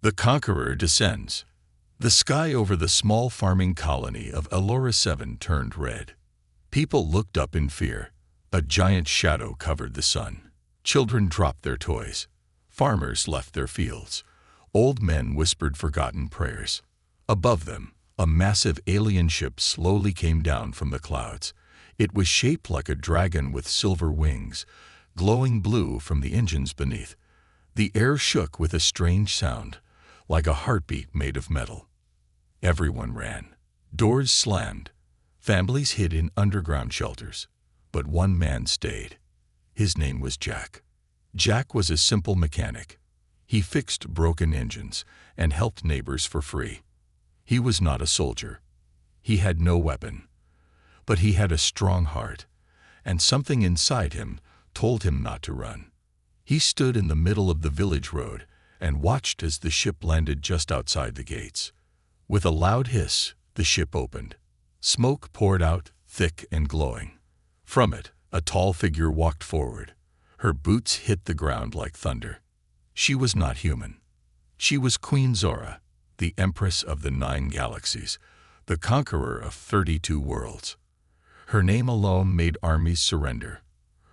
The Conqueror descends. The sky over the small farming colony of Elora 7 turned red. People looked up in fear. A giant shadow covered the sun. Children dropped their toys. Farmers left their fields. Old men whispered forgotten prayers. Above them, a massive alien ship slowly came down from the clouds. It was shaped like a dragon with silver wings, glowing blue from the engines beneath. The air shook with a strange sound, like a heartbeat made of metal. Everyone ran. Doors slammed. Families hid in underground shelters. But one man stayed. His name was Jack. Jack was a simple mechanic. He fixed broken engines and helped neighbors for free. He was not a soldier. He had no weapon. But he had a strong heart, and something inside him told him not to run. He stood in the middle of the village road and watched as the ship landed just outside the gates. With a loud hiss, the ship opened. Smoke poured out, thick and glowing. From it, a tall figure walked forward. Her boots hit the ground like thunder. She was not human. She was Queen Zora, the Empress of the 9 galaxies, the conqueror of 32 worlds. Her name alone made armies surrender.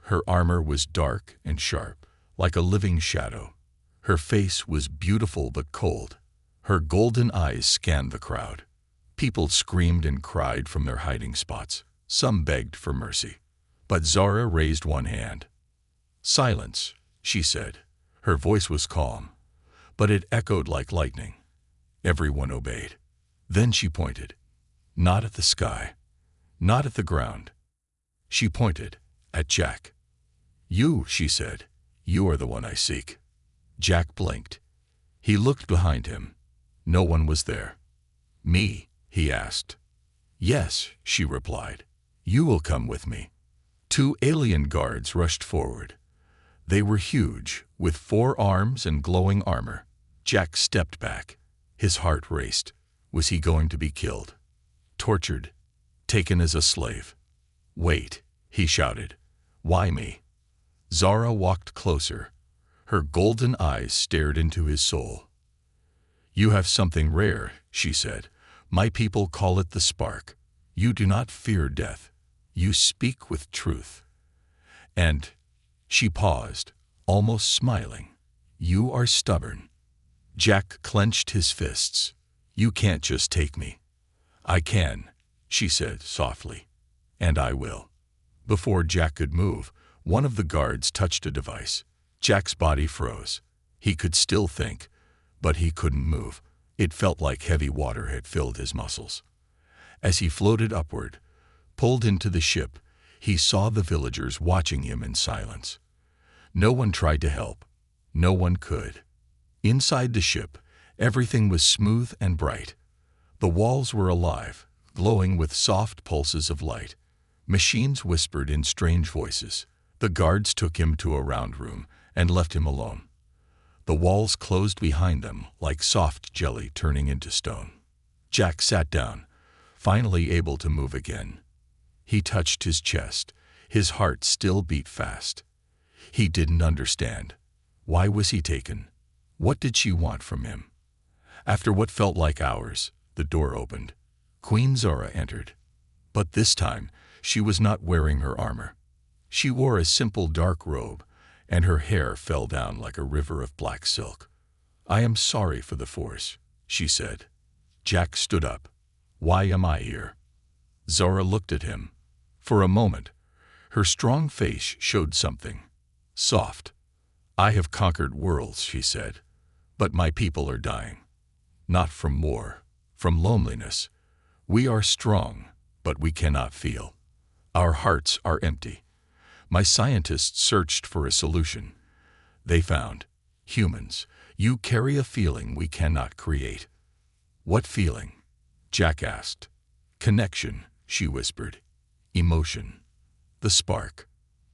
Her armor was dark and sharp, like a living shadow. Her face was beautiful but cold. Her golden eyes scanned the crowd. People screamed and cried from their hiding spots. Some begged for mercy. But Zara raised one hand. "Silence," she said. Her voice was calm, but it echoed like lightning. Everyone obeyed. Then she pointed. Not at the sky, not at the ground. She pointed at Jack. "You," she said, "you are the one I seek." Jack blinked. He looked behind him. No one was there. "Me?" he asked. "Yes," she replied. "You will come with me." 2 alien guards rushed forward. They were huge, with 4 arms and glowing armor. Jack stepped back. His heart raced. Was he going to be killed? Tortured? Taken as a slave? "Wait," he shouted. "Why me?" Zara walked closer. Her golden eyes stared into his soul. "You have something rare," she said. "My people call it the spark. You do not fear death. You speak with truth. And," she paused, almost smiling, "you are stubborn." Jack clenched his fists. "You can't just take me." "I can," she said softly. "And I will." Before Jack could move, one of the guards touched a device. Jack's body froze. He could still think, but he couldn't move. It felt like heavy water had filled his muscles. As he floated upward, pulled into the ship, he saw the villagers watching him in silence. No one tried to help. No one could. Inside the ship, everything was smooth and bright. The walls were alive, glowing with soft pulses of light. Machines whispered in strange voices. The guards took him to a round room and left him alone. The walls closed behind them like soft jelly turning into stone. Jack sat down, finally able to move again. He touched his chest. His heart still beat fast. He didn't understand. Why was he taken? What did she want from him? After what felt like hours, the door opened. Queen Zora entered. But this time, she was not wearing her armor. She wore a simple dark robe, and her hair fell down like a river of black silk. "I am sorry for the Force," she said. Jack stood up. "Why am I here?" Zora looked at him. For a moment, her strong face showed something. Soft. "I have conquered worlds," she said, "but my people are dying. Not from war, from loneliness. We are strong, but we cannot feel. Our hearts are empty. My scientists searched for a solution. They found humans. You carry a feeling we cannot create." "What feeling?" Jack asked. "Connection," she whispered. "Emotion. The spark."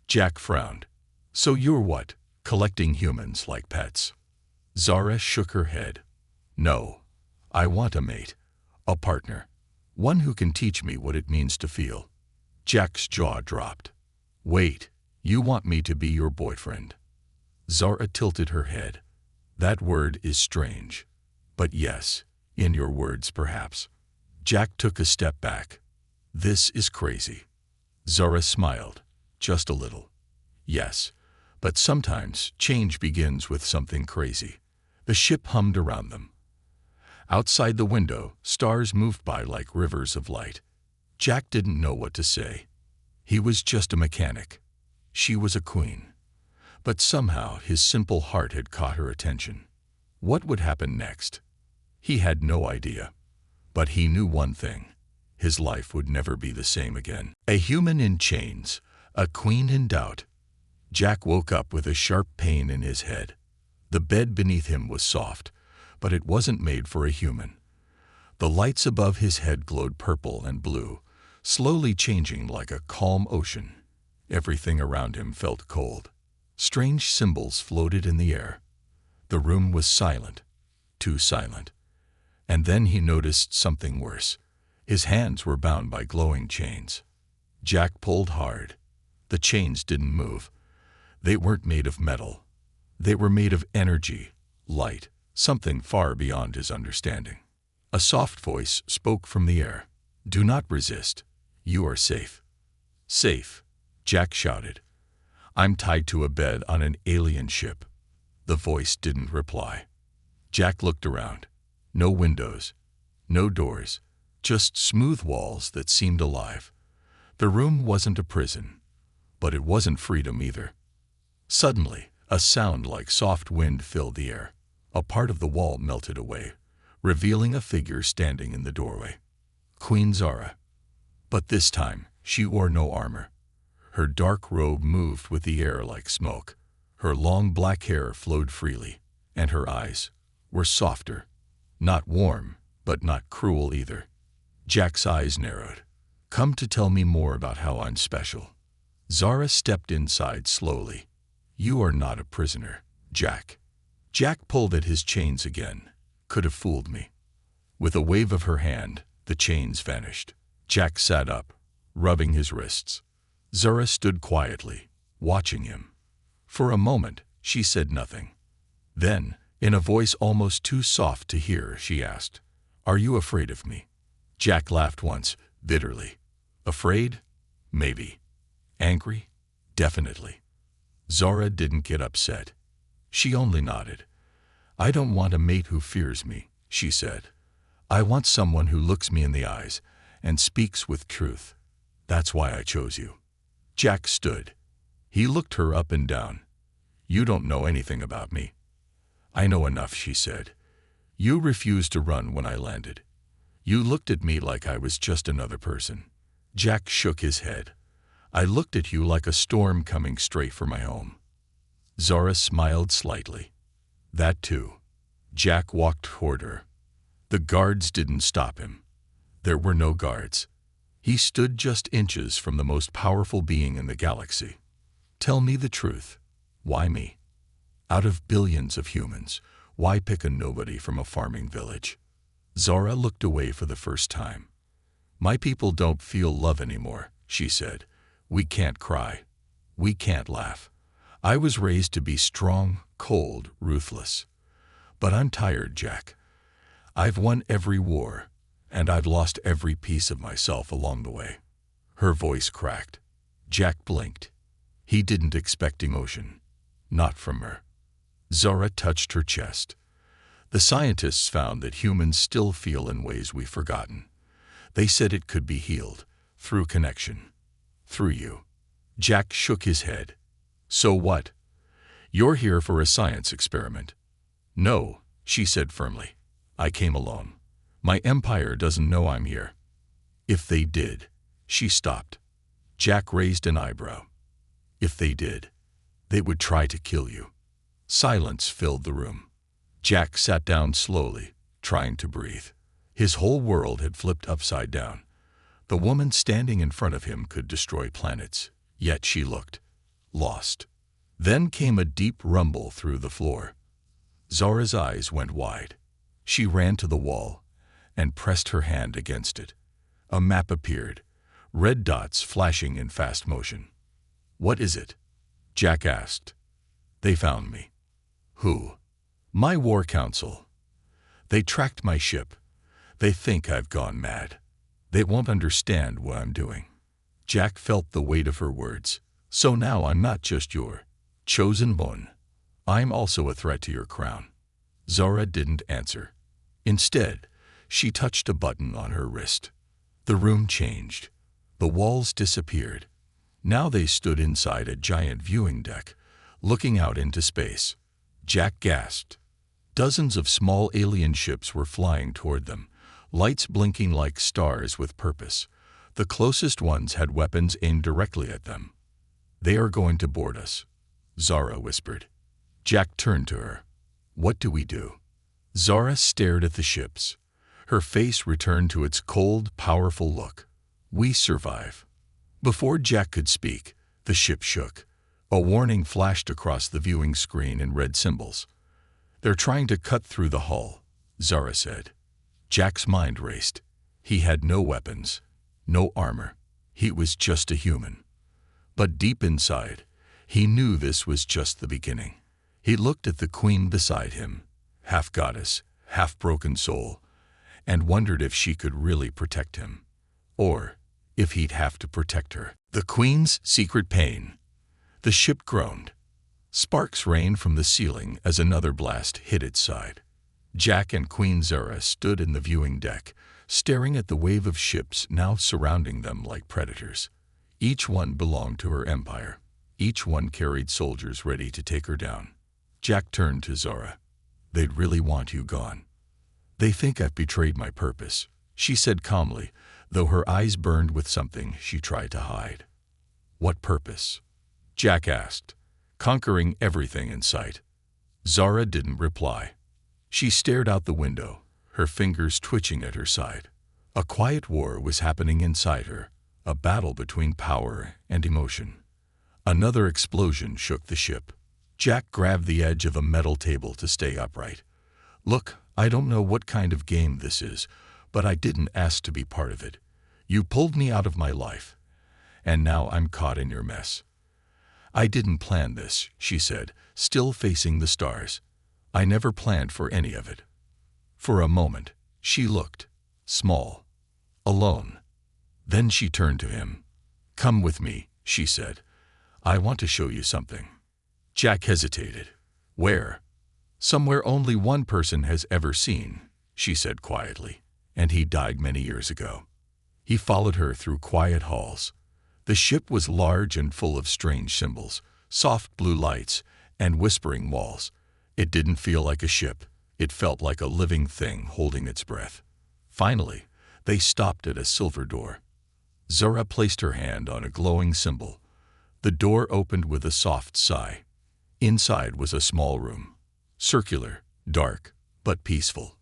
Jack frowned. "So you're what, collecting humans like pets?" Zara shook her head. "No. I want a mate. A partner. One who can teach me what it means to feel." Jack's jaw dropped. "Wait, you want me to be your boyfriend?" Zara tilted her head. "That word is strange." But yes, in your words perhaps. Jack took a step back. This is crazy. Zara smiled, just a little. Yes, but sometimes change begins with something crazy. The ship hummed around them. Outside the window, stars moved by like rivers of light. Jack didn't know what to say. He was just a mechanic. She was a queen. But somehow his simple heart had caught her attention. What would happen next? He had no idea. But he knew one thing. His life would never be the same again. A human in chains, a queen in doubt. Jack woke up with a sharp pain in his head. The bed beneath him was soft, but it wasn't made for a human. The lights above his head glowed purple and blue, slowly changing like a calm ocean. Everything around him felt cold. Strange symbols floated in the air. The room was silent, too silent. And then he noticed something worse. His hands were bound by glowing chains. Jack pulled hard. The chains didn't move. They weren't made of metal. They were made of energy, light, something far beyond his understanding. A soft voice spoke from the air. "Do not resist. You are safe." "Safe," Jack shouted. "I'm tied to a bed on an alien ship." The voice didn't reply. Jack looked around. No windows, no doors, just smooth walls that seemed alive. The room wasn't a prison, but it wasn't freedom either. Suddenly, a sound like soft wind filled the air. A part of the wall melted away, revealing a figure standing in the doorway. Queen Zara. But this time, she wore no armor. Her dark robe moved with the air like smoke. Her long black hair flowed freely, and her eyes were softer. Not warm, but not cruel either. Jack's eyes narrowed. "Come to tell me more about how I'm special." Zara stepped inside slowly. "You are not a prisoner, Jack." Jack pulled at his chains again. Could have fooled me. With a wave of her hand, the chains vanished. Jack sat up, rubbing his wrists. Zara stood quietly, watching him. For a moment, she said nothing. Then, in a voice almost too soft to hear, she asked, "Are you afraid of me?" Jack laughed once, bitterly. Afraid? Maybe. Angry? Definitely. Zara didn't get upset. She only nodded. "I don't want a mate who fears me," she said. "I want someone who looks me in the eyes and speaks with truth. That's why I chose you." Jack stood. He looked her up and down. "You don't know anything about me." "I know enough," she said. "You refused to run when I landed. You looked at me like I was just another person." Jack shook his head. "I looked at you like a storm coming straight for my home." Zara smiled slightly. "That too." Jack walked toward her. The guards didn't stop him. There were no guards. He stood just inches from the most powerful being in the galaxy. "Tell me the truth. Why me? Out of billions of humans, why pick a nobody from a farming village?" Zara looked away for the first time. "My people don't feel love anymore," she said. "We can't cry. We can't laugh. I was raised to be strong, cold, ruthless. But I'm tired, Jack. I've won every war, and I've lost every piece of myself along the way." Her voice cracked. Jack blinked. He didn't expect emotion. Not from her. Zara touched her chest. "The scientists found that humans still feel in ways we've forgotten. They said it could be healed, through connection. Through you." Jack shook his head. "So what? You're here for a science experiment." "No," she said firmly. "I came alone. My empire doesn't know I'm here." "If they did." She stopped. Jack raised an eyebrow. "If they did, they would try to kill you." Silence filled the room. Jack sat down slowly, trying to breathe. His whole world had flipped upside down. The woman standing in front of him could destroy planets, yet she looked lost. Then came a deep rumble through the floor. Zara's eyes went wide. She ran to the wall and pressed her hand against it. A map appeared, red dots flashing in fast motion. "What is it?" Jack asked. "They found me." "Who?" "My war council. They tracked my ship. They think I've gone mad. They won't understand what I'm doing." Jack felt the weight of her words. "So now I'm not just your chosen one. I'm also a threat to your crown." Zara didn't answer. Instead, she touched a button on her wrist. The room changed. The walls disappeared. Now they stood inside a giant viewing deck, looking out into space. Jack gasped. Dozens of small alien ships were flying toward them, lights blinking like stars with purpose. The closest ones had weapons aimed directly at them. "They are going to board us," Zara whispered. Jack turned to her. "What do we do?" Zara stared at the ships. Her face returned to its cold, powerful look. "We survive." Before Jack could speak, the ship shook. A warning flashed across the viewing screen in red symbols. "They're trying to cut through the hull," Zara said. Jack's mind raced. He had no weapons, no armor. He was just a human. But deep inside, he knew this was just the beginning. He looked at the queen beside him, half goddess, half broken soul, and wondered if she could really protect him, or if he'd have to protect her. The queen's secret pain. The ship groaned. Sparks rained from the ceiling as another blast hit its side. Jack and Queen Zara stood in the viewing deck, staring at the wave of ships now surrounding them like predators. Each one belonged to her empire. Each one carried soldiers ready to take her down. Jack turned to Zara. "They'd really want you gone. They think I've betrayed my purpose," she said calmly, though her eyes burned with something she tried to hide. "What purpose?" Jack asked. "Conquering everything in sight." Zara didn't reply. She stared out the window, her fingers twitching at her side. A quiet war was happening inside her, a battle between power and emotion. Another explosion shook the ship. Jack grabbed the edge of a metal table to stay upright. "Look, I don't know what kind of game this is, but I didn't ask to be part of it. You pulled me out of my life, and now I'm caught in your mess." "I didn't plan this," she said, still facing the stars. "I never planned for any of it." For a moment, she looked small, alone. Then she turned to him. "Come with me," she said. "I want to show you something." Jack hesitated. "Where?" "Somewhere only one person has ever seen," she said quietly, "and he died many years ago." He followed her through quiet halls. The ship was large and full of strange symbols, soft blue lights, and whispering walls. It didn't feel like a ship. It felt like a living thing holding its breath. Finally, they stopped at a silver door. Zara placed her hand on a glowing symbol. The door opened with a soft sigh. Inside was a small room, circular, dark, but peaceful.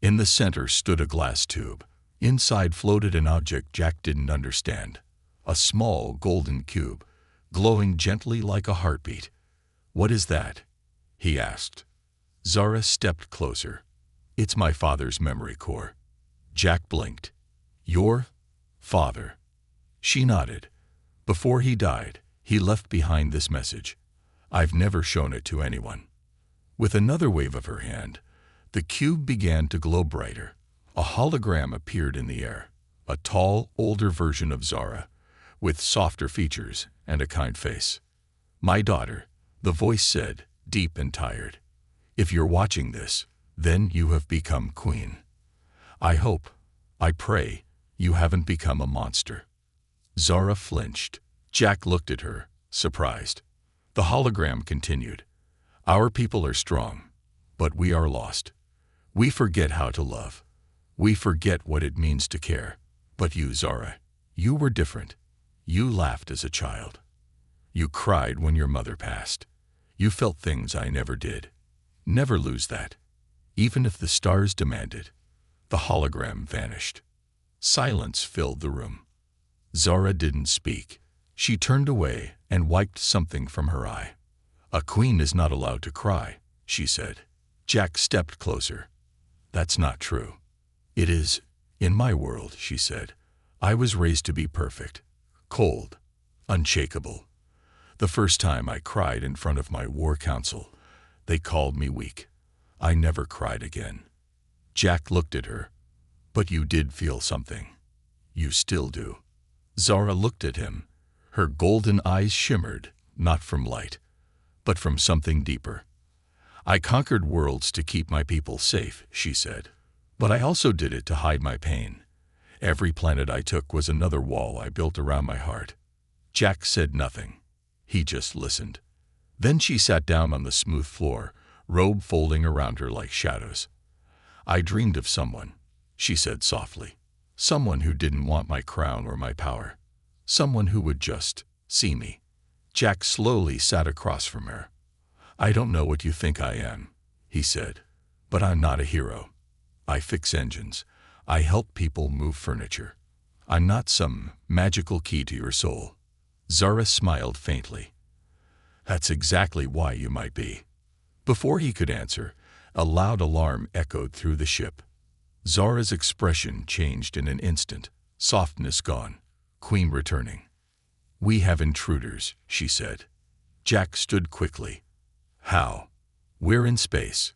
In the center stood a glass tube. Inside floated an object Jack didn't understand. A small golden cube, glowing gently like a heartbeat. "What is that?" he asked. Zara stepped closer. "It's my father's memory core." Jack blinked. "Your father?" She nodded. "Before he died, he left behind this message. I've never shown it to anyone." With another wave of her hand, the cube began to glow brighter. A hologram appeared in the air, a tall, older version of Zara, with softer features and a kind face. "My daughter," the voice said, deep and tired. "If you're watching this, then you have become queen. I hope, I pray, you haven't become a monster." Zara flinched. Jack looked at her, surprised. The hologram continued. "Our people are strong, but we are lost. We forget how to love. We forget what it means to care. But you, Zara, you were different. You laughed as a child. You cried when your mother passed. You felt things I never did. Never lose that. Even if the stars demanded." The hologram vanished. Silence filled the room. Zara didn't speak. She turned away and wiped something from her eye. "A queen is not allowed to cry," she said. Jack stepped closer. "That's not true." "It is, in my world," she said. "I was raised to be perfect, cold, unshakable. The first time I cried in front of my war council, they called me weak. I never cried again." Jack looked at her. But you did feel something. You still do. Zara looked at him. Her golden eyes shimmered, not from light, but from something deeper. I conquered worlds to keep my people safe, she said. But I also did it to hide my pain. Every planet I took was another wall I built around my heart. Jack said nothing. He just listened. Then she sat down on the smooth floor, robe folding around her like shadows. I dreamed of someone, she said softly. Someone who didn't want my crown or my power. Someone who would just see me. Jack slowly sat across from her. I don't know what you think I am, he said, but I'm not a hero. I fix engines. I help people move furniture. I'm not some magical key to your soul. Zara smiled faintly. That's exactly why you might be. Before he could answer, a loud alarm echoed through the ship. Zara's expression changed in an instant, softness gone, queen returning. We have intruders, she said. Jack stood quickly. How? We're in space.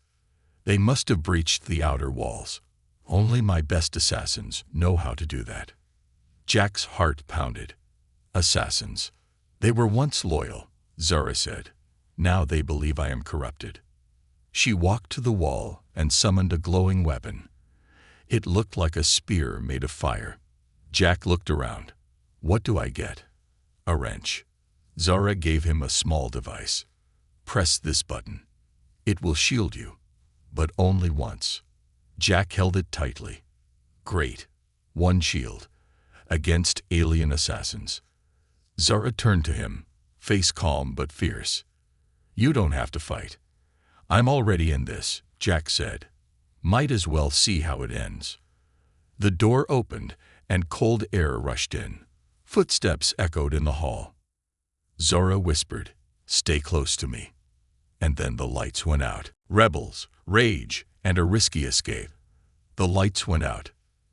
They must have breached the outer walls. Only my best assassins know how to do that. Jack's heart pounded. Assassins. They were once loyal, Zara said. Now they believe I am corrupted. She walked to the wall and summoned a glowing weapon. It looked like a spear made of fire. Jack looked around. What do I get? A wrench. Zara gave him a small device. Press this button. It will shield you, but only once. Jack held it tightly. Great. One shield. Against alien assassins. Zara turned to him, face calm but fierce. You don't have to fight. I'm already in this, Jack said. Might as well see how it ends. The door opened and cold air rushed in. Footsteps echoed in the hall. Zara whispered, "Stay close to me." And then the lights went out. Rebels, rage, and a risky escape. The lights went out.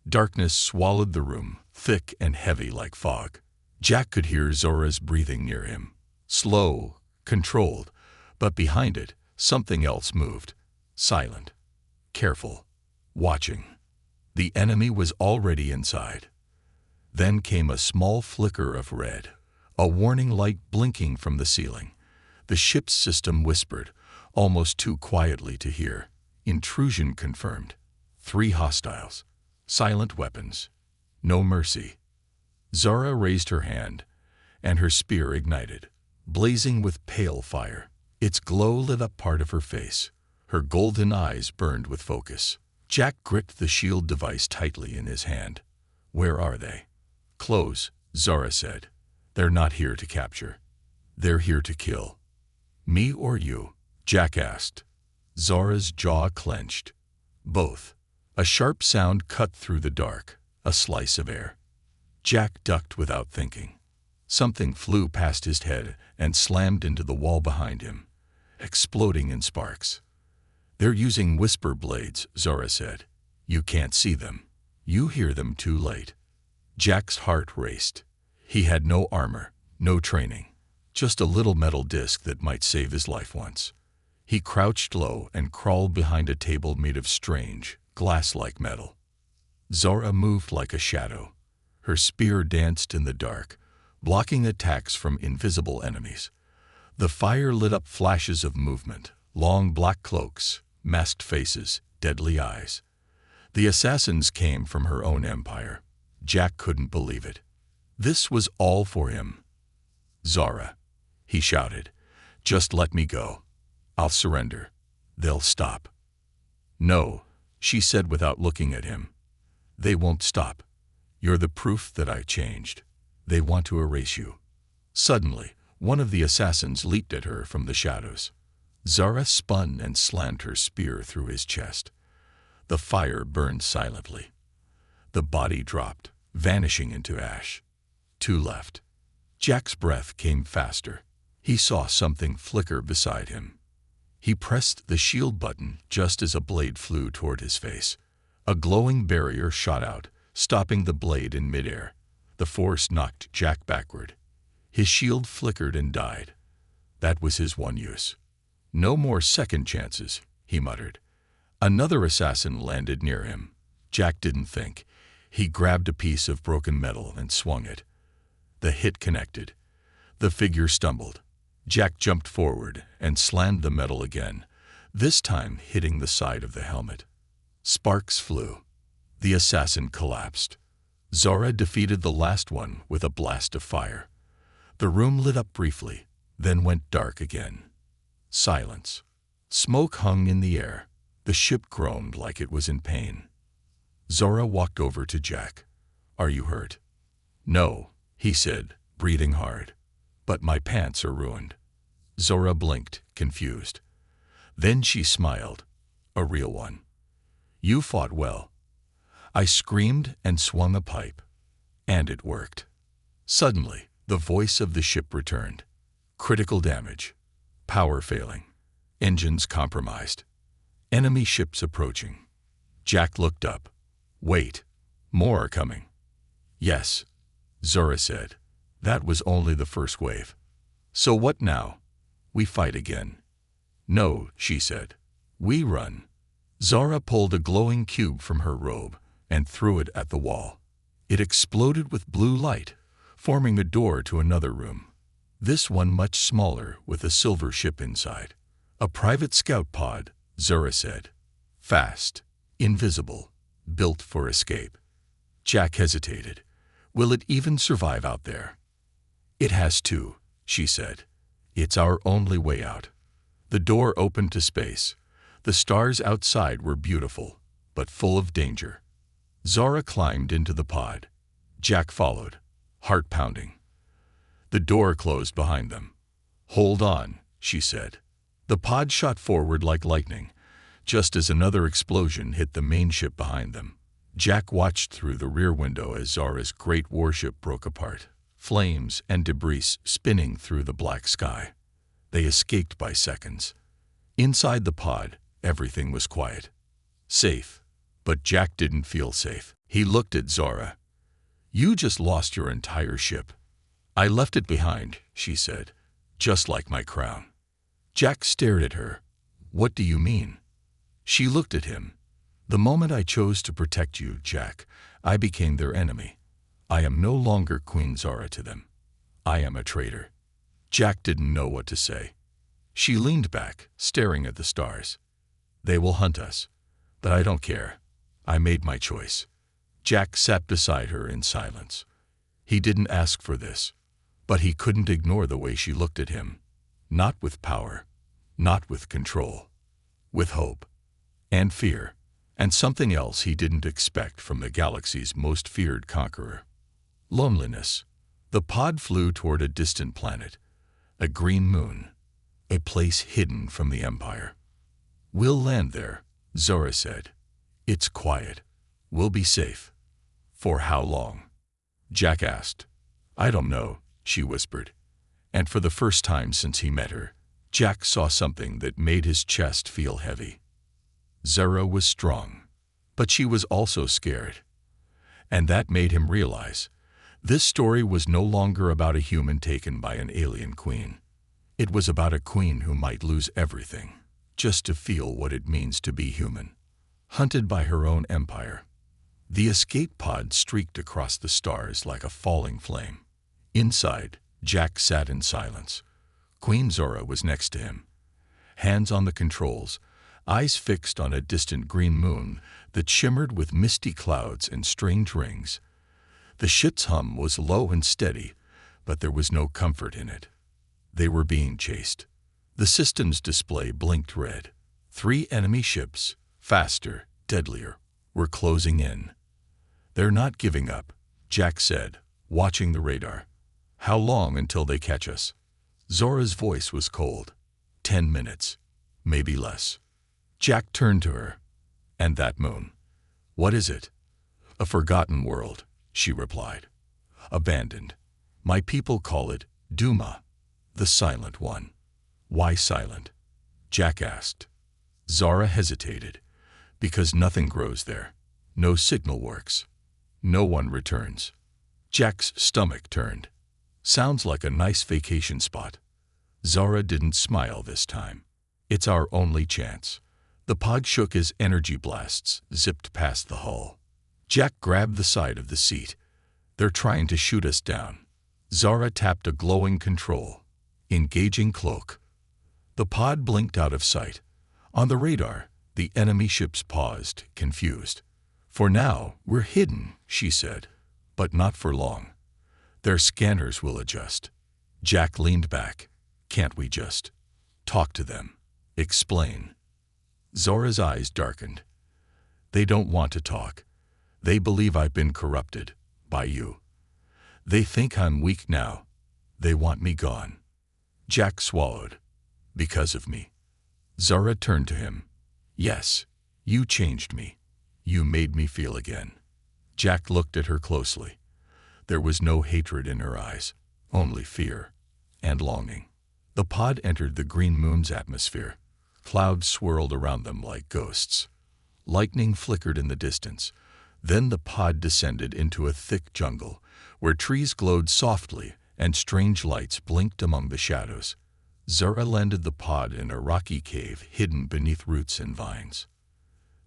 Darkness swallowed the room, thick and heavy like fog. Jack could hear Zora's breathing near him. Slow, controlled, but behind it, something else moved. Silent, careful, watching. The enemy was already inside. Then came a small flicker of red, a warning light blinking from the ceiling. The ship's system whispered, almost too quietly to hear. Intrusion confirmed. 3 hostiles. Silent weapons. No mercy. Zara raised her hand, and her spear ignited, blazing with pale fire. Its glow lit up part of her face. Her golden eyes burned with focus. Jack gripped the shield device tightly in his hand. Where are they? Close, Zara said. They're not here to capture. They're here to kill. Me or you? Jack asked. Zara's jaw clenched. Both. A sharp sound cut through the dark, a slice of air. Jack ducked without thinking. Something flew past his head and slammed into the wall behind him, exploding in sparks. They're using whisper blades, Zara said. You can't see them. You hear them too late. Jack's heart raced. He had no armor, no training, just a little metal disc that might save his life once. He crouched low and crawled behind a table made of strange, glass-like metal. Zara moved like a shadow. Her spear danced in the dark, blocking attacks from invisible enemies. The fire lit up flashes of movement, long black cloaks, masked faces, deadly eyes. The assassins came from her own empire. Jack couldn't believe it. This was all for him. Zara, he shouted, just let me go. I'll surrender. They'll stop. No, she said without looking at him. They won't stop. You're the proof that I changed. They want to erase you. Suddenly, one of the assassins leaped at her from the shadows. Zara spun and slammed her spear through his chest. The fire burned silently. The body dropped, vanishing into ash. 2 left. Jack's breath came faster. He saw something flicker beside him. He pressed the shield button just as a blade flew toward his face. A glowing barrier shot out, stopping the blade in midair. The force knocked Jack backward. His shield flickered and died. That was his one use. No more second chances, he muttered. Another assassin landed near him. Jack didn't think. He grabbed a piece of broken metal and swung it. The hit connected. The figure stumbled. Jack jumped forward and slammed the metal again, this time hitting the side of the helmet. Sparks flew. The assassin collapsed. Zora defeated the last one with a blast of fire. The room lit up briefly, then went dark again. Silence. Smoke hung in the air. The ship groaned like it was in pain. Zora walked over to Jack. "Are you hurt?" "No," he said, breathing hard. "But my pants are ruined." Zora blinked, confused. Then she smiled. A real one. "You fought well." I screamed and swung a pipe. And it worked. Suddenly, the voice of the ship returned. Critical damage. Power failing. Engines compromised. Enemy ships approaching. Jack looked up. "Wait. More are coming." "Yes," Zora said. "That was only the first wave." "So what now? We fight again?" "No," she said. "We run." Zora pulled a glowing cube from her robe and threw it at the wall. It exploded with blue light, forming a door to another room. This one much smaller with a silver ship inside. "A private scout pod," Zora said. "Fast, invisible, built for escape." Jack hesitated. "Will it even survive out there?" "It has to," she said. "It's our only way out." The door opened to space. The stars outside were beautiful, but full of danger. Zora climbed into the pod. Jack followed, heart pounding. The door closed behind them. "Hold on," she said. The pod shot forward like lightning, just as another explosion hit the main ship behind them. Jack watched through the rear window as Zora's great warship broke apart, flames and debris spinning through the black sky. They escaped by seconds. Inside the pod, everything was quiet. Safe. But Jack didn't feel safe. He looked at Zora. "You just lost your entire ship." "I left it behind," she said, "just like my crown." Jack stared at her. "What do you mean?" She looked at him. "The moment I chose to protect you, Jack, I became their enemy. I am no longer Queen Zora to them. I am a traitor." Jack didn't know what to say. She leaned back, staring at the stars. "They will hunt us, but I don't care. I made my choice." Jack sat beside her in silence. He didn't ask for this, but he couldn't ignore the way she looked at him. Not with power, not with control, with hope and fear, and something else he didn't expect from the galaxy's most feared conqueror. Loneliness. The pod flew toward a distant planet, a green moon, a place hidden from the Empire. "We'll land there," Zora said. "It's quiet. We'll be safe." "For how long?" Jack asked. "I don't know," she whispered. And for the first time since he met her, Jack saw something that made his chest feel heavy. Zora was strong, but she was also scared. And that made him realize this story was no longer about a human taken by an alien queen. It was about a queen who might lose everything, just to feel what it means to be human. Hunted by her own empire. The escape pod streaked across the stars like a falling flame. Inside, Jack sat in silence. Queen Zora was next to him. Hands on the controls, eyes fixed on a distant green moon that shimmered with misty clouds and strange rings. The ship's hum was low and steady, but there was no comfort in it. They were being chased. The system's display blinked red. 3 enemy ships, faster, deadlier, were closing in. "They're not giving up," Jack said, watching the radar. "How long until they catch us?" Zora's voice was cold. 10 minutes, maybe less. Jack turned to her. "And that moon? What is it?" "A forgotten world," she replied. "Abandoned. My people call it Duma, the silent one." "Why silent?" Jack asked. Zora hesitated. "Because nothing grows there. No signal works. No one returns." Jack's stomach turned. "Sounds like a nice vacation spot." Zora didn't smile this time. "It's our only chance. The pod shook as energy blasts zipped past the hull. Jack grabbed the side of the seat. "They're trying to shoot us down." Zara tapped a glowing control. "Engaging cloak." The pod blinked out of sight. On the radar, the enemy ships paused, confused. "For now, we're hidden," she said, "but not for long. Their scanners will adjust." Jack leaned back. "Can't we just talk to them? Explain?" Zora's eyes darkened. "They don't want to talk. They believe I've been corrupted by you. They think I'm weak now. They want me gone." Jack swallowed. "Because of me?" Zora turned to him. "Yes, you changed me. You made me feel again." Jack looked at her closely. There was no hatred in her eyes, only fear and longing. The pod entered the green moon's atmosphere. Clouds swirled around them like ghosts. Lightning flickered in the distance. Then the pod descended into a thick jungle, where trees glowed softly and strange lights blinked among the shadows. Zora landed the pod in a rocky cave hidden beneath roots and vines.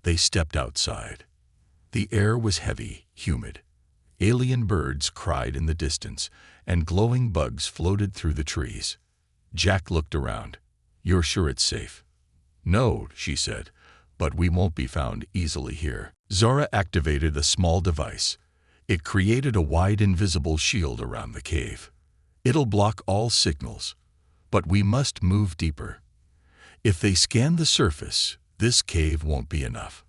They stepped outside. The air was heavy, humid. Alien birds cried in the distance, and glowing bugs floated through the trees. Jack looked around. "You're sure it's safe?" "No," she said, "but we won't be found easily here." Zora activated a small device. It created a wide invisible shield around the cave. "It'll block all signals, but we must move deeper. If they scan the surface, this cave won't be enough."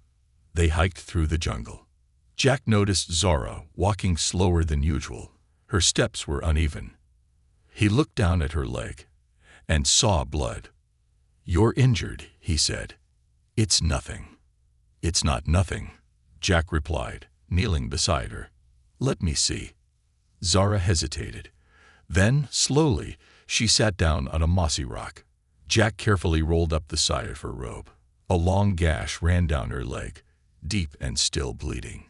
They hiked through the jungle. Jack noticed Zora walking slower than usual. Her steps were uneven. He looked down at her leg and saw blood. "You're injured," he said. "It's nothing." "It's not nothing," Jack replied, kneeling beside her. "Let me see." Zara hesitated. Then, slowly, she sat down on a mossy rock. Jack carefully rolled up the side of her robe. A long gash ran down her leg, deep and still bleeding.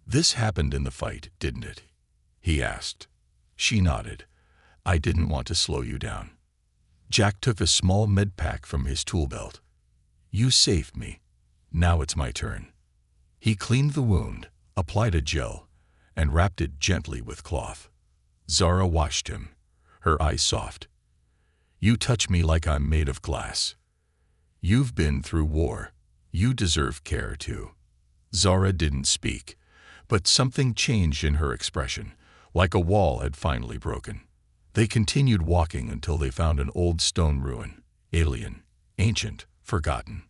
"This happened in the fight, didn't it?" he asked. She nodded. "I didn't want to slow you down." Jack took a small med pack from his tool belt. "You saved me. Now it's my turn." He cleaned the wound, applied a gel, and wrapped it gently with cloth. Zara watched him, her eyes soft. "You touch me like I'm made of glass. You've been through war. You deserve care too." Zara didn't speak, but something changed in her expression, like a wall had finally broken. They continued walking until they found an old stone ruin, alien, ancient, forgotten.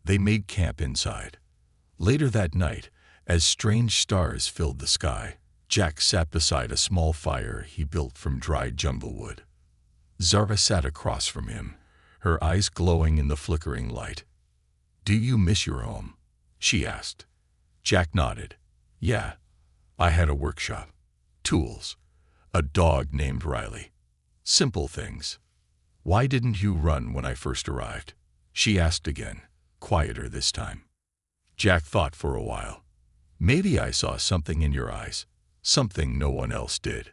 They made camp inside. Later that night, as strange stars filled the sky, Jack sat beside a small fire he built from dried junglewood. Zara sat across from him, her eyes glowing in the flickering light. "Do you miss your home?" she asked. Jack nodded. "Yeah, I had a workshop. Tools. A dog named Riley. Simple things." "Why didn't you run when I first arrived?" she asked again, quieter this time. Jack thought for a while. "Maybe I saw something in your eyes, something no one else did."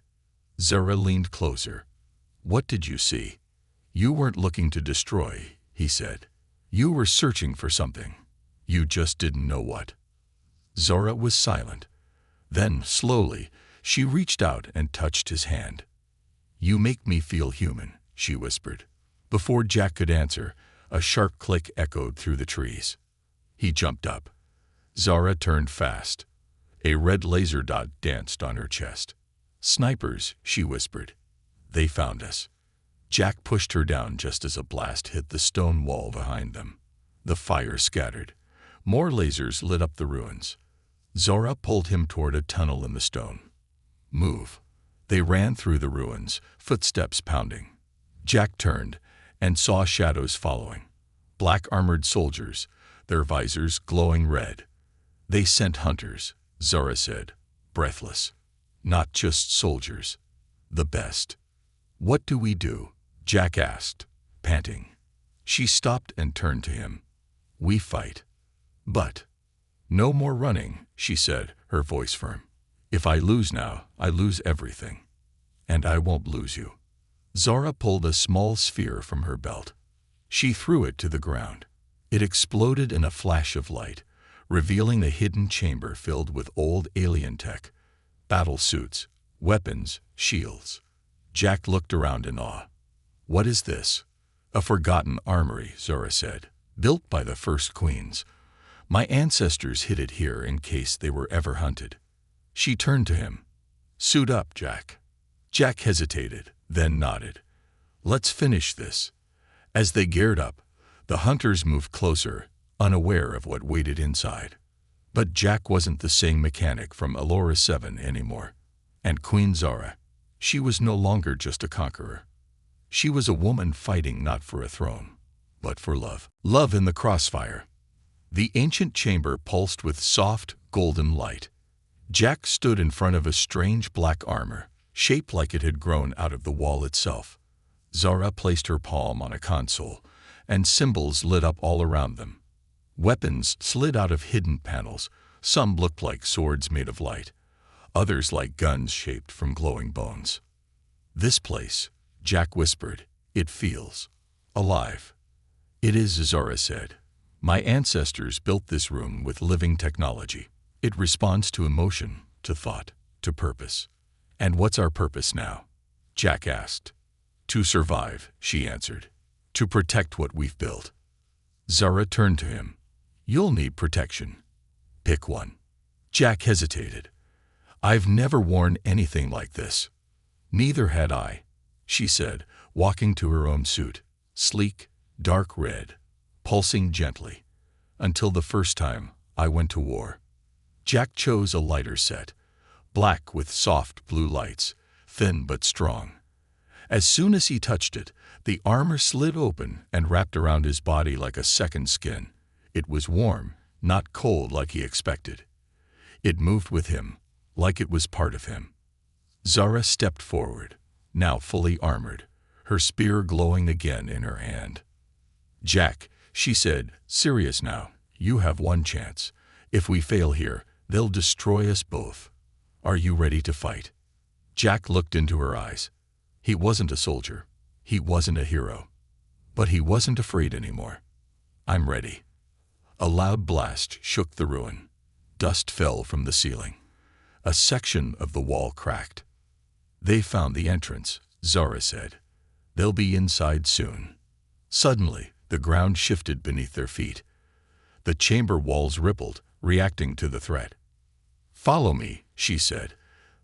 Zara leaned closer. "What did you see?" "You weren't looking to destroy," he said. "You were searching for something. You just didn't know what." Zora was silent. Then, slowly, she reached out and touched his hand. "You make me feel human," she whispered. Before Jack could answer, a sharp click echoed through the trees. He jumped up. Zara turned fast. A red laser dot danced on her chest. "Snipers," she whispered. "They found us." Jack pushed her down just as a blast hit the stone wall behind them. The fire scattered. More lasers lit up the ruins. Zora pulled him toward a tunnel in the stone. "Move." They ran through the ruins, footsteps pounding. Jack turned and saw shadows following. Black armored soldiers, their visors glowing red. "They sent hunters," Zora said, breathless. "Not just soldiers. The best." "What do we do?" Jack asked, panting. She stopped and turned to him. "We fight." "But—" "No more running," she said, her voice firm. "If I lose now, I lose everything. And I won't lose you." Zora pulled a small sphere from her belt. She threw it to the ground. It exploded in a flash of light, revealing a hidden chamber filled with old alien tech, battle suits, weapons, shields. Jack looked around in awe. "What is this?" "A forgotten armory," Zora said, "built by the first queens. My ancestors hid it here in case they were ever hunted." She turned to him. "Suit up, Jack." Jack hesitated, then nodded. "Let's finish this." As they geared up, the hunters moved closer, unaware of what waited inside. But Jack wasn't the same mechanic from Allura 7 anymore. And Queen Zora, she was no longer just a conqueror. She was a woman fighting not for a throne, but for love. Love in the crossfire. The ancient chamber pulsed with soft, golden light. Jack stood in front of a strange black armor, shaped like it had grown out of the wall itself. Zora placed her palm on a console, and symbols lit up all around them. Weapons slid out of hidden panels. Some looked like swords made of light, others like guns shaped from glowing bones. "This place," Jack whispered, "it feels alive." "It is," Zora said. "My ancestors built this room with living technology. It responds to emotion, to thought, to purpose." "And what's our purpose now?" Jack asked. "To survive," she answered. "To protect what we've built." Zora turned to him. "You'll need protection. Pick one." Jack hesitated. "I've never worn anything like this." "Neither had I," she said, walking to her own suit, sleek, dark red, pulsing gently, "until the first time I went to war." Jack chose a lighter set, black with soft blue lights, thin but strong. As soon as he touched it, the armor slid open and wrapped around his body like a second skin. It was warm, not cold like he expected. It moved with him, like it was part of him. Zora stepped forward, now fully armored, her spear glowing again in her hand. "Jack," she said, serious now, "you have one chance. If we fail here, they'll destroy us both. Are you ready to fight?" Jack looked into her eyes. He wasn't a soldier. He wasn't a hero. But he wasn't afraid anymore. "I'm ready." A loud blast shook the ruin. Dust fell from the ceiling. A section of the wall cracked. "They found the entrance," Zora said. "They'll be inside soon." Suddenly, the ground shifted beneath their feet. The chamber walls rippled, reacting to the threat. "Follow me," she said.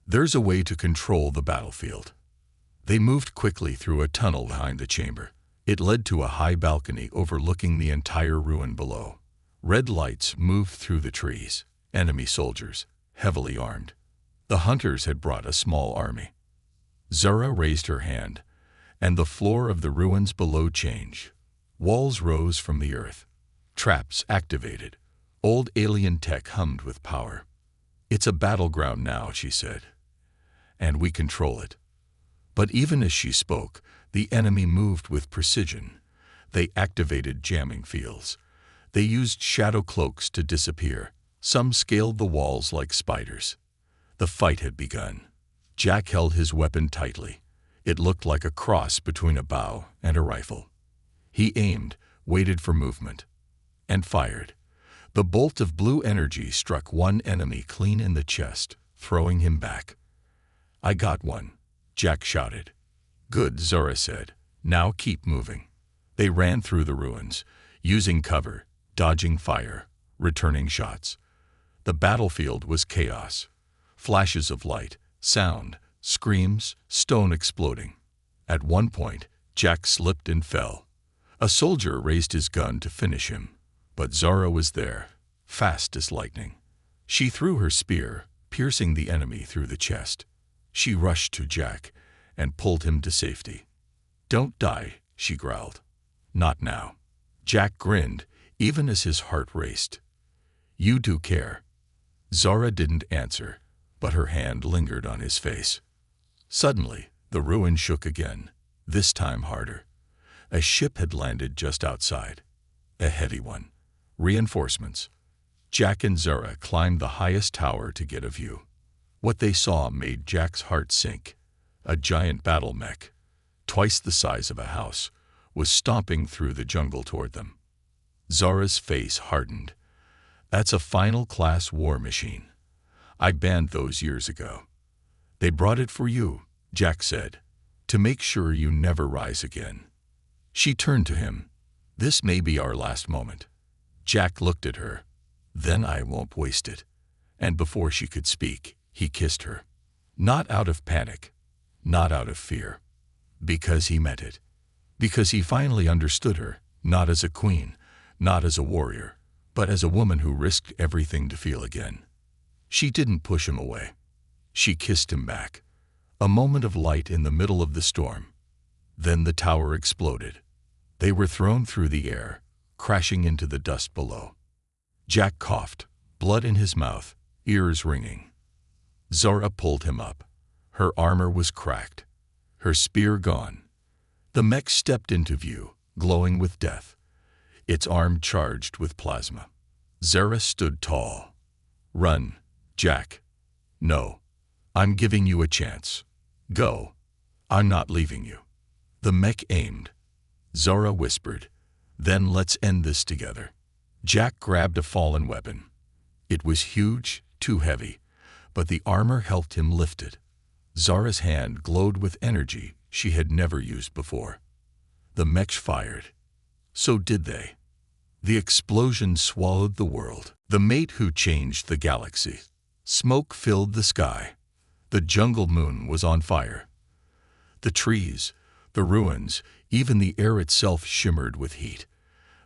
"There's a way to control the battlefield." They moved quickly through a tunnel behind the chamber. It led to a high balcony overlooking the entire ruin below. Red lights moved through the trees. Enemy soldiers, heavily armed. The hunters had brought a small army. Zora raised her hand, and the floor of the ruins below changed. Walls rose from the earth. Traps activated. Old alien tech hummed with power. "It's a battleground now," she said. "And we control it." But even as she spoke, the enemy moved with precision. They activated jamming fields. They used shadow cloaks to disappear. Some scaled the walls like spiders. The fight had begun. Jack held his weapon tightly. It looked like a cross between a bow and a rifle. He aimed, waited for movement, and fired. The bolt of blue energy struck one enemy clean in the chest, throwing him back. "I got one," Jack shouted. "Good," Zora said. "Now keep moving." They ran through the ruins, using cover, dodging fire, returning shots. The battlefield was chaos. Flashes of light, sound, screams, stone exploding. At one point, Jack slipped and fell. A soldier raised his gun to finish him, but Zora was there, fast as lightning. She threw her spear, piercing the enemy through the chest. She rushed to Jack and pulled him to safety. "Don't die," she growled. "Not now." Jack grinned, even as his heart raced. "You do care." Zora didn't answer, but her hand lingered on his face. Suddenly, the ruin shook again, this time harder. A ship had landed just outside. A heavy one. Reinforcements. Jack and Zora climbed the highest tower to get a view. What they saw made Jack's heart sink. A giant battle mech, twice the size of a house, was stomping through the jungle toward them. Zara's face hardened. That's a final-class war machine. I banned those years ago. They brought it for you, Jack said, to make sure you never rise again. She turned to him. This may be our last moment. Jack looked at her. Then I won't waste it. And before she could speak, he kissed her. Not out of panic, not out of fear. Because he meant it. Because he finally understood her, not as a queen, not as a warrior, but as a woman who risked everything to feel again. She didn't push him away. She kissed him back. A moment of light in the middle of the storm. Then the tower exploded. They were thrown through the air, crashing into the dust below. Jack coughed, blood in his mouth, ears ringing. Zara pulled him up. Her armor was cracked, her spear gone. The mech stepped into view, glowing with death, its arm charged with plasma. Zara stood tall. Run, Jack. No. I'm giving you a chance. Go. I'm not leaving you. The mech aimed. Zara whispered, then let's end this together. Jack grabbed a fallen weapon. It was huge, too heavy, but the armor helped him lift it. Zara's hand glowed with energy she had never used before. The mech fired. So did they. The explosion swallowed the world. The mate who changed the galaxy. Smoke filled the sky. The jungle moon was on fire. The trees, the ruins, even the air itself shimmered with heat.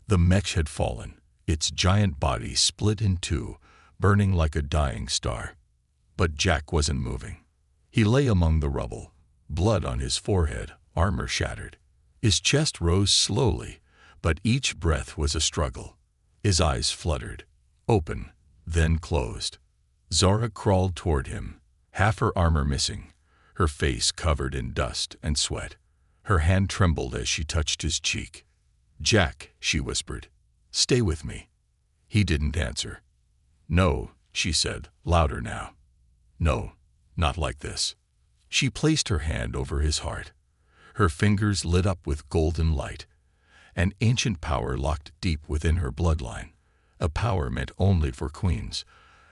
The mech had fallen, its giant body split in two, burning like a dying star. But Jack wasn't moving. He lay among the rubble, blood on his forehead, armor shattered. His chest rose slowly, but each breath was a struggle. His eyes fluttered, open, then closed. Zara crawled toward him, half her armor missing, her face covered in dust and sweat. Her hand trembled as she touched his cheek. Jack, she whispered, stay with me. He didn't answer. No, she said, louder now. No, not like this. She placed her hand over his heart. Her fingers lit up with golden light. An ancient power locked deep within her bloodline. A power meant only for queens.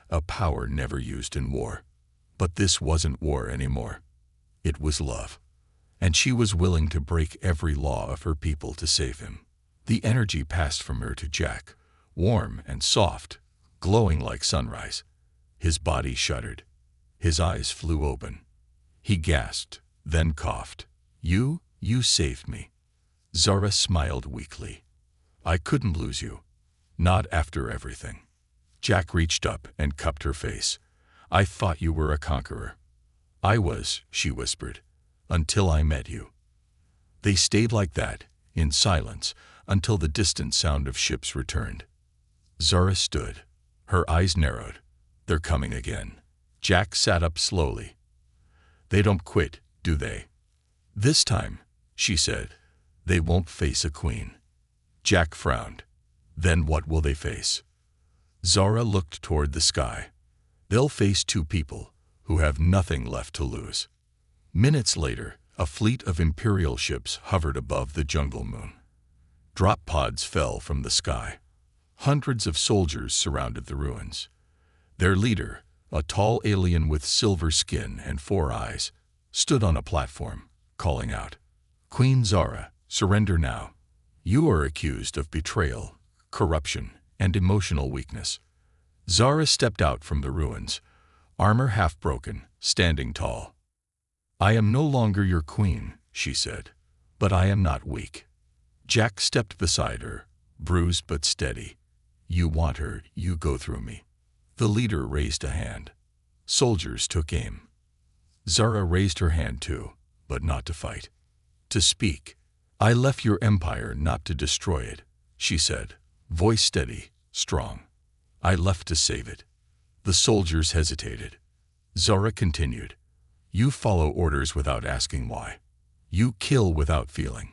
A power never used in war. But this wasn't war anymore. It was love. And she was willing to break every law of her people to save him. The energy passed from her to Jack, warm and soft, glowing like sunrise. His body shuddered. His eyes flew open. He gasped, then coughed. You saved me. Zara smiled weakly. I couldn't lose you. Not after everything. Jack reached up and cupped her face. I thought you were a conqueror. I was, she whispered, until I met you. They stayed like that, in silence, until the distant sound of ships returned. Zara stood. Her eyes narrowed. They're coming again. Jack sat up slowly. They don't quit, do they? This time, she said, they won't face a queen. Jack frowned. Then what will they face? Zara looked toward the sky. They'll face two people who have nothing left to lose. Minutes later, a fleet of Imperial ships hovered above the jungle moon. Drop pods fell from the sky. Hundreds of soldiers surrounded the ruins. Their leader, a tall alien with silver skin and 4 eyes, stood on a platform, calling out, Queen Zara, surrender now. You are accused of betrayal, corruption, and emotional weakness. Zara stepped out from the ruins, armor half broken, standing tall. I am no longer your queen, she said, but I am not weak. Jack stepped beside her, bruised but steady. You want her, you go through me. The leader raised a hand. Soldiers took aim. Zara raised her hand too, but not to fight. To speak. I left your empire not to destroy it, she said, voice steady, strong. I left to save it. The soldiers hesitated. Zara continued. You follow orders without asking why. You kill without feeling.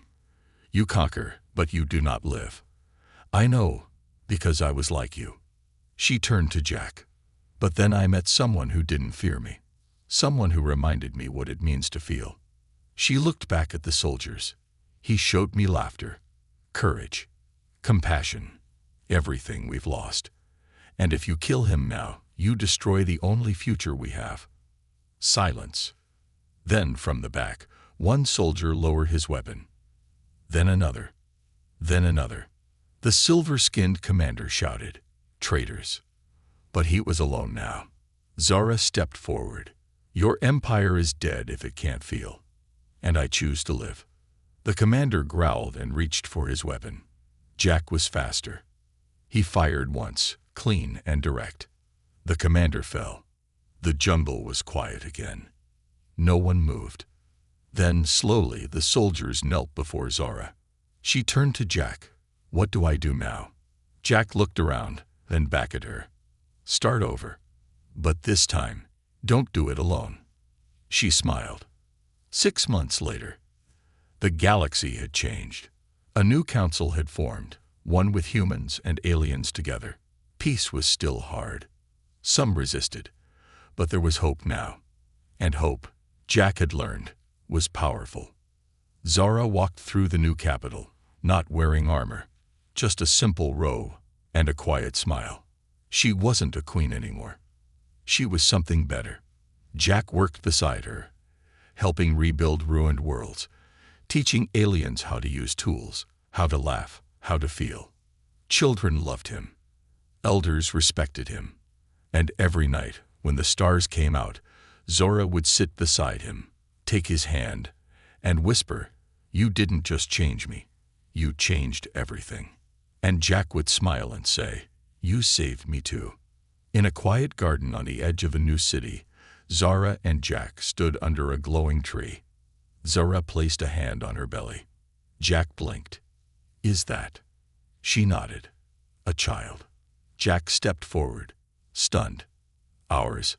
You conquer, but you do not live. I know, because I was like you. She turned to Jack. But then I met someone who didn't fear me. Someone who reminded me what it means to feel. She looked back at the soldiers. He showed me laughter, courage, compassion. everything we've lost. And if you kill him now, you destroy the only future we have." Silence. Then from the back, one soldier lowered his weapon. Then another. Then another. The silver-skinned commander shouted, "Traitors!" But he was alone now. Zara stepped forward. "Your empire is dead if it can't feel. And I choose to live." The commander growled and reached for his weapon. Jack was faster. He fired once, clean and direct. The commander fell. The jungle was quiet again. No one moved. Then, slowly, the soldiers knelt before Zara. She turned to Jack. "What do I do now?" Jack looked around, then back at her. "Start over. But this time, don't do it alone." She smiled. 6 months later, the galaxy had changed. A new council had formed, one with humans and aliens together. Peace was still hard. Some resisted, but there was hope now. And hope, Jack had learned, was powerful. Zara walked through the new capital, not wearing armor, just a simple robe and a quiet smile. She wasn't a queen anymore. She was something better. Jack worked beside her, helping rebuild ruined worlds, teaching aliens how to use tools, how to laugh, how to feel. Children loved him. Elders respected him. And every night, when the stars came out, Zora would sit beside him, take his hand, and whisper, "You didn't just change me. You changed everything." And Jack would smile and say, "You saved me too." In a quiet garden on the edge of a new city, Zara and Jack stood under a glowing tree. Zara placed a hand on her belly. Jack blinked. "Is that?" She nodded. "A child." Jack stepped forward, stunned. "Ours.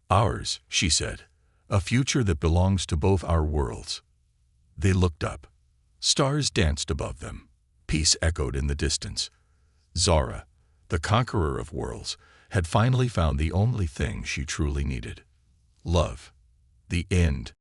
Ours," she said. "A future that belongs to both our worlds." They looked up. Stars danced above them. Peace echoed in the distance. Zara, the conqueror of worlds, had finally found the only thing she truly needed. Love. The end.